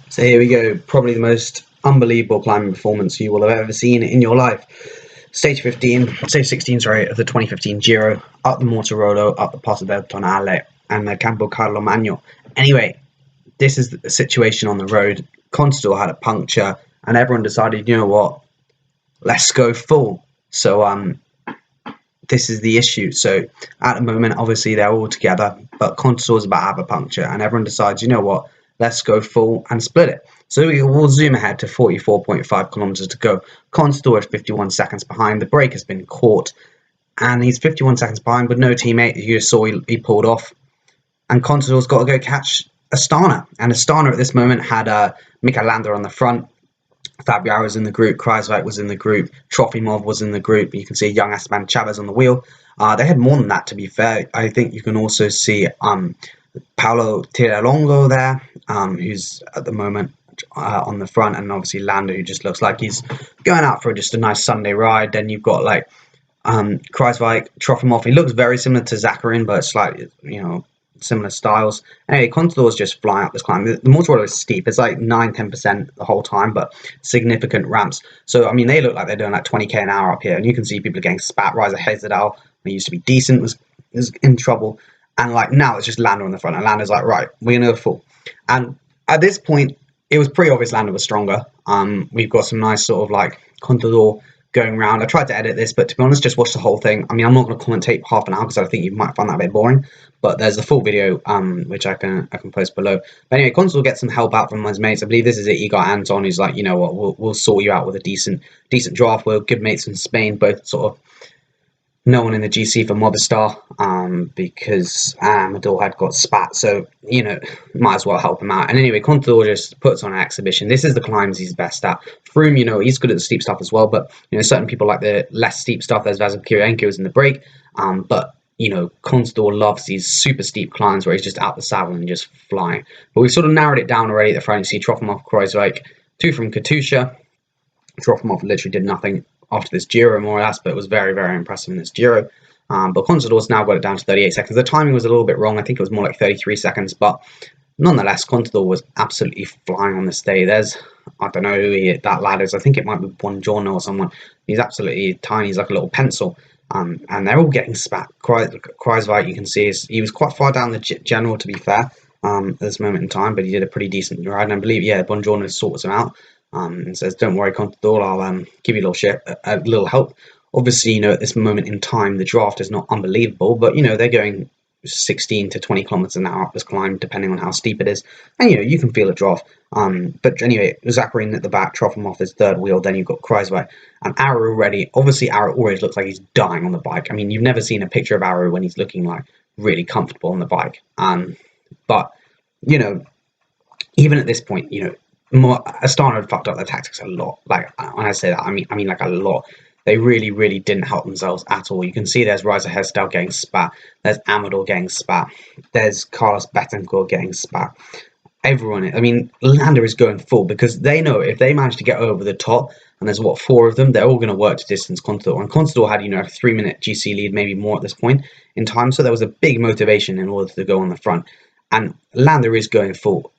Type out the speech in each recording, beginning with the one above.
So here we go, probably the most unbelievable climbing performance you will have ever seen in your life. Stage 16, sorry, of the 2015 Giro, up the Mortirolo, up the Passo del Tonale, and the Campo Carlo Magno. Anyway, this is the situation on the road. Contador had a puncture, and everyone decided, you know what, let's go full. So this is the issue. So at the moment, obviously they're all together, but Contador's about to have a puncture, and everyone decides, you know what, let's go full and split it. So we'll zoom ahead to 44.5 kilometers to go. Contador is 51 seconds behind. The brake has been caught, and he's 51 seconds behind with no teammate. You just saw he pulled off, and Contador's got to go catch Astana. And Astana at this moment had Mikel Landa on the front. Fabio was in the group, Kreiswijk was in the group, Trofimov was in the group. You can see young Esteban Chavez on the wheel. They had more than that, to be fair. I think you can also see Paolo Tiralongo there, who's at the moment on the front, and obviously Landa, who just looks like he's going out for just a nice Sunday ride. Then you've got like Kreiswijk, Trofimov. He looks very similar to Zakarin, but slightly, similar styles. Anyway, Contador's just flying up this climb. The Mortirolo is steep. It's like 9-10% the whole time, but significant ramps. So, I mean, they look like they're doing like 20k an hour up here, and you can see people are getting spat. Riser Hezedal, who used to be decent, was in trouble. And like now it's just Landa on the front, and Landa's like, right, we're going to go full. And at this point, it was pretty obvious Landa was stronger. We've got some nice sort of like Contador going round. I tried to edit this, but to be honest, just watch the whole thing. I mean, I'm not going to commentate half an hour because I think you might find that a bit boring. But there's the full video, which I can post below. But anyway, Contador gets some help out from his mates. I believe this is it. He got Anton, who's like, you know what, we'll sort you out with a decent draft. We're good mates in Spain, both sort of no one in the GC for Movistar, because Amador had got spat, so might as well help him out. And anyway, Contador just puts on an exhibition. This is the climbs he's best at. Froome, he's good at the steep stuff as well, but certain people like the less steep stuff. There's Vasil Kirienko's in the break, but Contador loves these super steep climbs where he's just out the saddle and just flying. But we've sort of narrowed it down already at the front. You see Trofimov, Kreiswijk, 2 from Katusha. Trofimov literally did nothing after this Giro, more or less, but it was very, very impressive in this Giro. But Contador's now got it down to 38 seconds. The timing was a little bit wrong. I think it was more like 33 seconds, but nonetheless, Contador was absolutely flying on this day. There's, I don't know who that lad is. I think it might be Buongiorno or someone. He's absolutely tiny. He's like a little pencil. And they're all getting spat. Kreiswijk, you can see, he was quite far down the general, to be fair, at this moment in time, but he did a pretty decent ride. And I believe, Buongiorno sorts him out. And says, don't worry, Contador, I'll give you a little help. Obviously, at this moment in time, the draft is not unbelievable, but, they're going 16 to 20 kilometers an hour up this climb, depending on how steep it is. And, you can feel a draft. But anyway, Zakarin at the back, Trofimov his third wheel, then you've got Kreiswijk. And Aru already, obviously, Aru always looks like he's dying on the bike. I mean, you've never seen a picture of Aru when he's looking like really comfortable on the bike. But, even at this point, Astana had fucked up their tactics a lot. Like, when I say that, I mean like a lot. They really, really didn't help themselves at all. You can see there's Riser Hezedal getting spat. There's Amador getting spat. There's Carlos Betancourt getting spat. Everyone, Landa is going full because they know if they manage to get over the top, and there's 4 of them, they're all going to work to distance Contador. And Contador had, a 3-minute GC lead, maybe more at this point in time. So there was a big motivation in order to go on the front. And Landa is going full.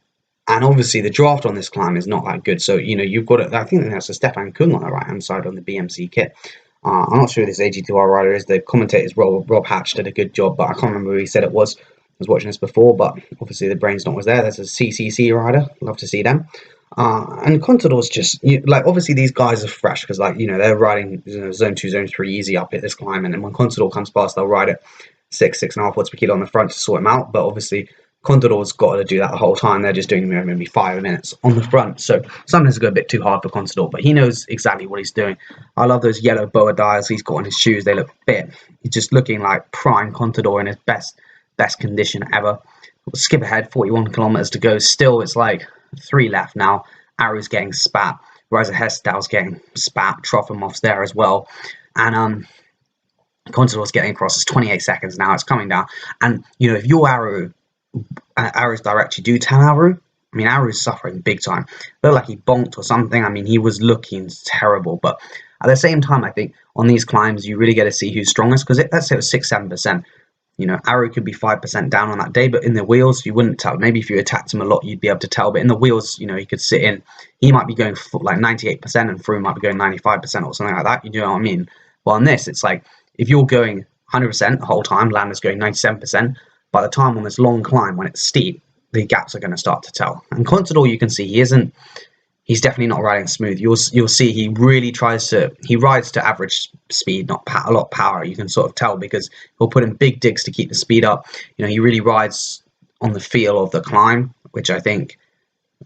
And obviously, the draft on this climb is not that good. So, you've got it. I think that's a Stefan Kung on the right-hand side on the BMC kit. I'm not sure who this AG2R rider is. The commentator's Rob Hatch did a good job, but I can't remember who he said it was. I was watching this before, but obviously the brain's not was there. There's a CCC rider. Love to see them. And Contador's just, obviously these guys are fresh because, they're riding zone 2, zone 3 easy up at this climb. And then when Contador comes past, they'll ride it 6.5 watts per kilo on the front to sort him out. But obviously, Contador's got to do that the whole time. They're just doing maybe 5 minutes on the front. So sometimes it's go a bit too hard for Contador, but he knows exactly what he's doing. I love those yellow boa dials he's got on his shoes. They look fit. He's just looking like prime Contador in his best condition ever. We'll skip ahead, 41 kilometers to go. Still, it's like 3 left now. Aru's getting spat. Riser Hezedal's getting spat. Trofimov's there as well. And Contador's getting across. It's 28 seconds now. It's coming down. And, if you're Aru's direct, you do tell Aru. Aru's suffering big time. Looked like he bonked or something. He was looking terrible. But at the same time, I think on these climbs, you really get to see who's strongest. Because let's say it was 6-7%. You know, Aru could be 5% down on that day, but in the wheels, you wouldn't tell. Maybe if you attacked him a lot, you'd be able to tell. But in the wheels, you know, he could sit in. He might be going for like 98%, and Froome might be going 95% or something like that. You know what I mean? Well, on this, it's like if you're going 100% the whole time, Landa's going 97%. By the time on this long climb, when it's steep, the gaps are going to start to tell. And Contador, you can see he isn't. He's definitely not riding smooth. You'll see he really rides to average speed, not a lot of power. You can sort of tell because he'll put in big digs to keep the speed up. You know, he really rides on the feel of the climb, which I think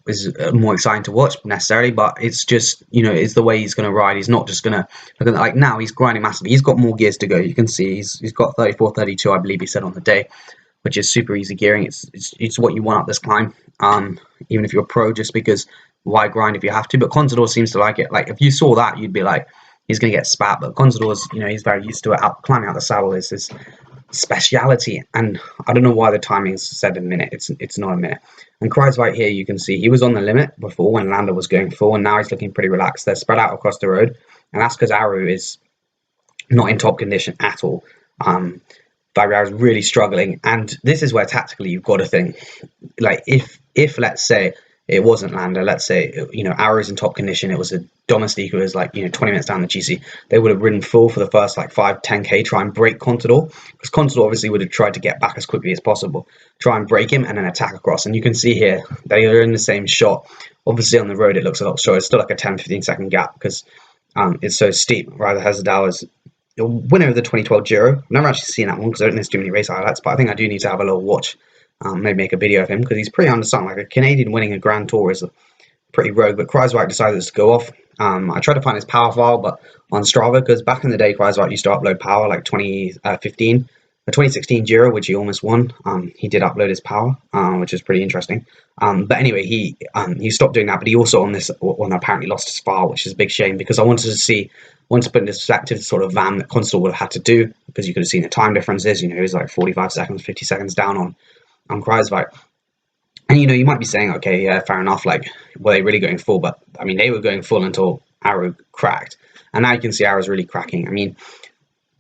is more exciting to watch necessarily. But it's just, you know, it's the way he's going to ride. He's not just going to look at, like, now he's grinding massively. He's got more gears to go. You can see he's got 34, 32, I believe he said on the day, which is super easy gearing. It's what you want up this climb. Even if you're a pro, just because why grind if you have to? But Contador seems to like it. Like, if you saw that, you'd be like, he's going to get spat. But Contador's, you know, he's very used to it. Climbing out the saddle is his speciality, and I don't know why the timing's said a minute. It's not a minute. And Kruijswijk here, you can see he was on the limit before when Landa was going full, and now he's looking pretty relaxed. They're spread out across the road, and that's because Aru is not in top condition at all. Vibrar is really struggling, and this is where tactically you've got to think, like, if let's say it wasn't Landa, let's say, you know, Aru's in top condition, it was a domestique who was like, you know, 20 minutes down the GC, they would have ridden full for the first like 5-10k, try and break Contador, because Contador obviously would have tried to get back as quickly as possible, try and break him and then attack across. And you can see here they are in the same shot. Obviously on the road it looks a lot shorter. It's still like a 10-15 second gap because it's so steep. Rather Hesjedal is the winner of the 2012 Giro. I've never actually seen that one because I don't think there's too many race highlights, but I think I do need to have a little watch. Maybe make a video of him because he's pretty undersung. Like, a Canadian winning a Grand Tour is pretty rogue. But Kruijswijk decided to go off. I tried to find his power file, but on Strava, because back in the day Kruijswijk used to upload power, like 2015, the 2016 Giro, which he almost won. He did upload his power, which is pretty interesting. But anyway, he stopped doing that. But he also on this one apparently lost his file, which is a big shame because I wanted to put in perspective sort of van that Contador would have had to do, because you could have seen the time differences. You know, he was like 45 seconds, 50 seconds down on Kruijswijk. And, you know, you might be saying, okay, yeah, fair enough, like, were they really going full? But I mean, they were going full until Aru cracked, and now you can see Aru's really cracking. I mean,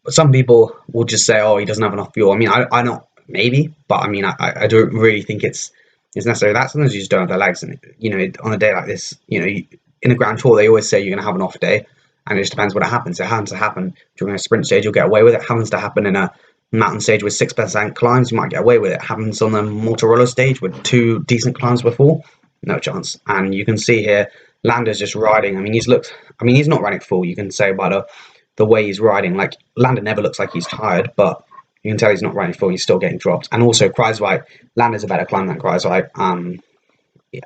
some people will just say, oh, he doesn't have enough fuel. I mean, I don't, maybe, but I mean, I don't really think it's necessary that. Sometimes you just don't have the legs, and, you know, on a day like this, you know, in a Grand Tour they always say you're going to have an off day, and it just depends what happens. It happens to happen during a sprint stage, you'll get away with it. It happens to happen in a mountain stage with 6% climbs, you might get away with it. Happens on the Mortarolo stage with 2 decent climbs before, no chance. And you can see here Landa's just riding. I mean, he's not riding full, you can say, by the way he's riding. Like, Landa never looks like he's tired, but you can tell he's not riding full. He's still getting dropped. And also Kruijswijk, Landa's a better climb than Kruijswijk,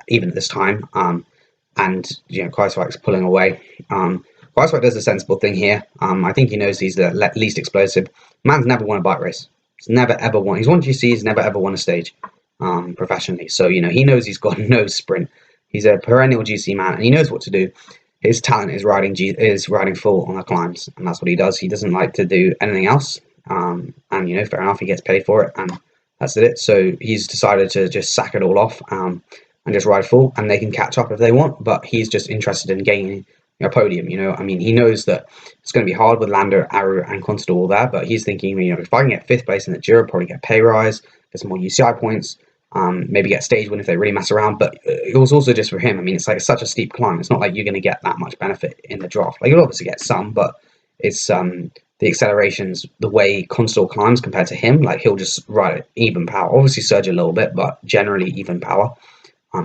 even at this time. And, you know, Kruijswijk's pulling away. Kruijswijk does a sensible thing here. I think he knows he's the least explosive. Man's never won a bike race. He's never ever won. He's won GC. He's never ever won a stage professionally. So, you know, he knows he's got no sprint. He's a perennial GC man, and he knows what to do. His talent is riding full on the climbs, and that's what he does. He doesn't like to do anything else. And, you know, fair enough. He gets paid for it, and that's it. So he's decided to just sack it all off and just ride full, and they can catch up if they want. But he's just interested in gaining a podium. You know, I mean, he knows that it's going to be hard with Landa, Aru, and Contador all there, but he's thinking, you know, if I can get 5th place in the Giro, probably get pay rise, get some more UCI points, maybe get stage win if they really mess around. But it was also just for him. I mean, it's like such a steep climb. It's not like you're going to get that much benefit in the draft. Like, you'll obviously get some, but it's the accelerations, the way Contador climbs compared to him, like, he'll just ride at even power. Obviously surge a little bit, but generally even power,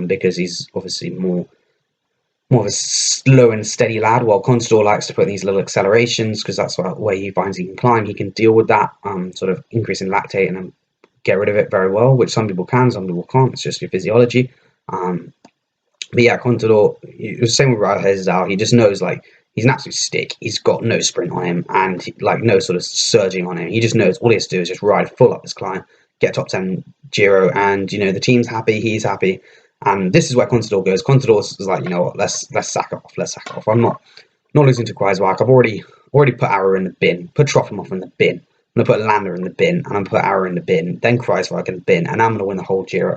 because he's obviously more of a slow and steady lad, while Contador likes to put these little accelerations because that's the way he finds he can climb. He can deal with that sort of increase in lactate and then get rid of it very well, which some people can, some people can't. It's just your physiology. But yeah, Contador, the same with Hesjedal. He just knows, like, he's an absolute stick. He's got no sprint on him and, like, no sort of surging on him. He just knows all he has to do is just ride full up this climb, get top 10 Giro, and, you know, the team's happy, he's happy. And this is where Contador goes. Contador is like, you know what, let's sack it off. Let's sack it off. I'm not losing to Kruijswijk. I've already put Aru in the bin, put Trofimov in the bin. I'm gonna put Landa in the bin, and I'm gonna put Aru in the bin, then Kruijswijk in the bin, and I'm gonna win the whole Giro.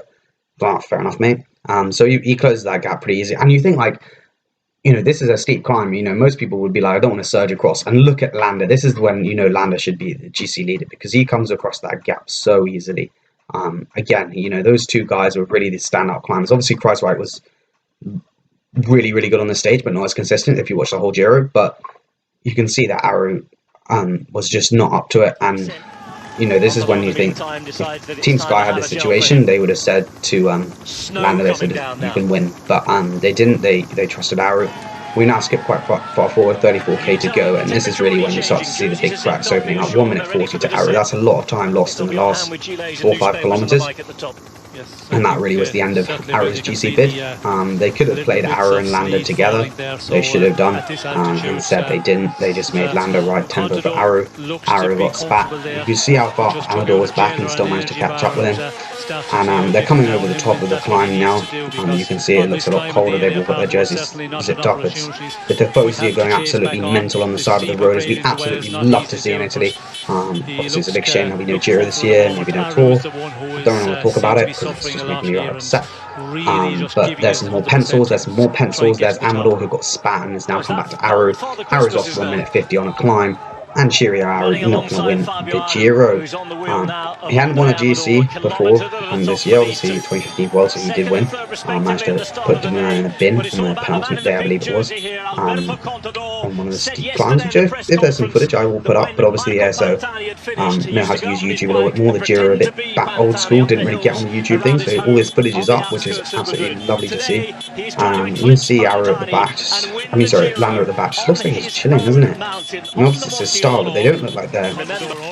Well, fair enough, mate. So he closes that gap pretty easy. And you think, like, you know, this is a steep climb. You know, most people would be like, I don't want to surge across. And look at Landa. This is when, you know, Landa should be the GC leader, because he comes across that gap so easily. Again, you know, those two guys were really the standout climbers. Obviously, Kreiswijk was really, really good on the stage, but not as consistent if you watch the whole Giro. But you can see that Aru was just not up to it. And, you know, this is when you think, if Team Sky had this situation, they would have said to Landa, they said, you can win. But they didn't. They trusted Aru. We now skip quite far forward, 34k to go, and this is really when you start to see the big cracks opening up. 1 minute 40 to Aru. That's a lot of time lost in the last 4 or 5 kilometers. And that really was the end of Aru's GC bid. They could have played Aru and Landa together. They should have done. Instead, they didn't. They just made Landa ride tempo for Aru. Aru got spat. You can see how far Amador was back and still managed to catch up with him. And they're coming over the top of the climb now. You can see it looks a lot colder. They've all got their jerseys zipped up. The Tifosi are going absolutely mental on the side of the road, as we absolutely love to see in Italy. Obviously, it's a big shame there'll be no Giro this year, maybe no Tour. Don't really want to talk about it because it's just making me upset. But there's some more pencils. There's Amador, who got spat and has now come back to Aru. Aru's off 1 minute 50 on a climb. And Chirio Aru not going to win the Giro. He hadn't won a GC before this year, obviously 2015 World, so he did win. Managed to put Demiran in a bin on the penultimate day, I believe it was, on one of the steep climbs, which if there's some footage I will put up, but obviously so know how to use YouTube a little bit more. The Giro a bit back old school, didn't really get on the YouTube thing, so all this footage is up, which is absolutely lovely to see. You can see Aru at the back, Landa at the back, just looks like he's chilling, doesn't it? And obviously it's his style, but they don't look like they're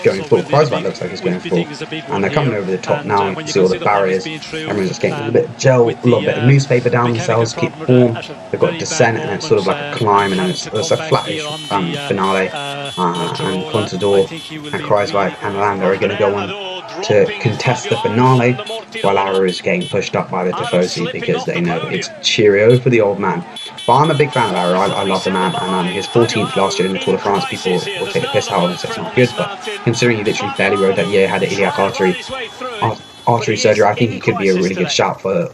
going full. Kreiswijk looks like he's going full. And they're coming over the top now. You can see all the barriers. Everyone's just getting a little bit of gel, a little bit of newspaper down themselves, keep warm. They've got a descent, and it's sort of like a climb, and then it's a flattish finale. And Contador and Kreiswijk and Landa are going to go on to contest the finale, while Aru is getting pushed up by the Tifosi because they know it's cheerio for the old man. But I'm a big fan of Aru. I love the man, and his 14th last year in the Tour de France, people will take the piss out of him, so it's not good. But considering he literally barely rode that year, had an iliac artery surgery, I think he could be a really good shout for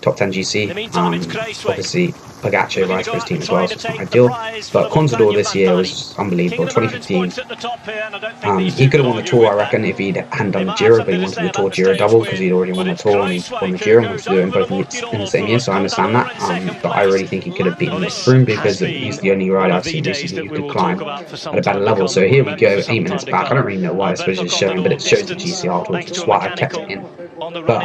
top 10 GC. Obviously, Pogacar rides for his team as well, so it's not ideal. But Contador this year was unbelievable. 2015, he could have won the Tour, I reckon, if he hadn't done the Giro, but he wanted the Tour Giro double because he'd already won the Tour and he won the Giro and wanted to do it in both in the same year, so I understand that. But I really think he could have beaten Froome because he's the only rider I've seen recently who could climb at a better level. So here we go, 8 minutes back. I don't really know why this footage is showing, but it shows the GC afterwards, which is why I kept it in. But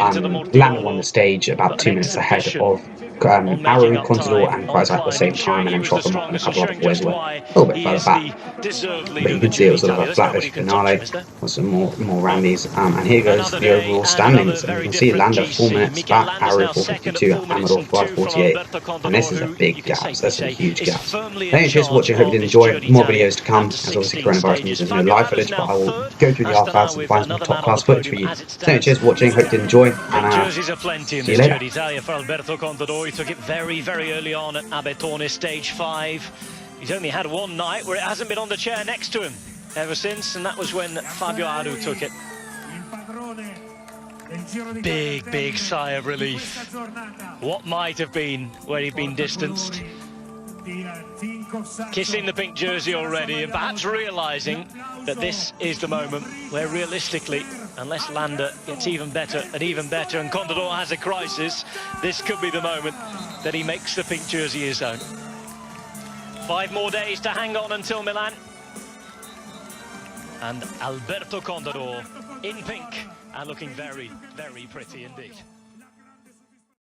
Landa won the stage about 2 minutes ahead of Aru, Contador and Kreiswijk at the same time, and then Chocomok and a couple other boys were a little bit further back. But you can see it was sort of a flattish finale with some more randies. And here goes the overall standings. And you can see Landa 4 minutes back, Aru 4:52, Amador 5:48. And this is a big gap. That's some huge gaps. Thank you cheers for watching. Hope you did enjoy. More videos to come, as obviously coronavirus means there's no live footage, but I will go through the archives and find some top class footage for you. Thank you cheers for watching. Hope you did enjoy. And see you later. He took it very, very early on at Abetone, stage 5. He's only had one night where it hasn't been on the chair next to him ever since, and that was when Fabio Aru took it. Big, big sigh of relief. What might have been where he'd been distanced. Kissing the pink jersey already, and perhaps realising that this is the moment where realistically, unless Landa gets even better and Contador has a crisis, this could be the moment that he makes the pink jersey his own. 5 more days to hang on until Milan. And Alberto Contador in pink and looking very, very pretty indeed.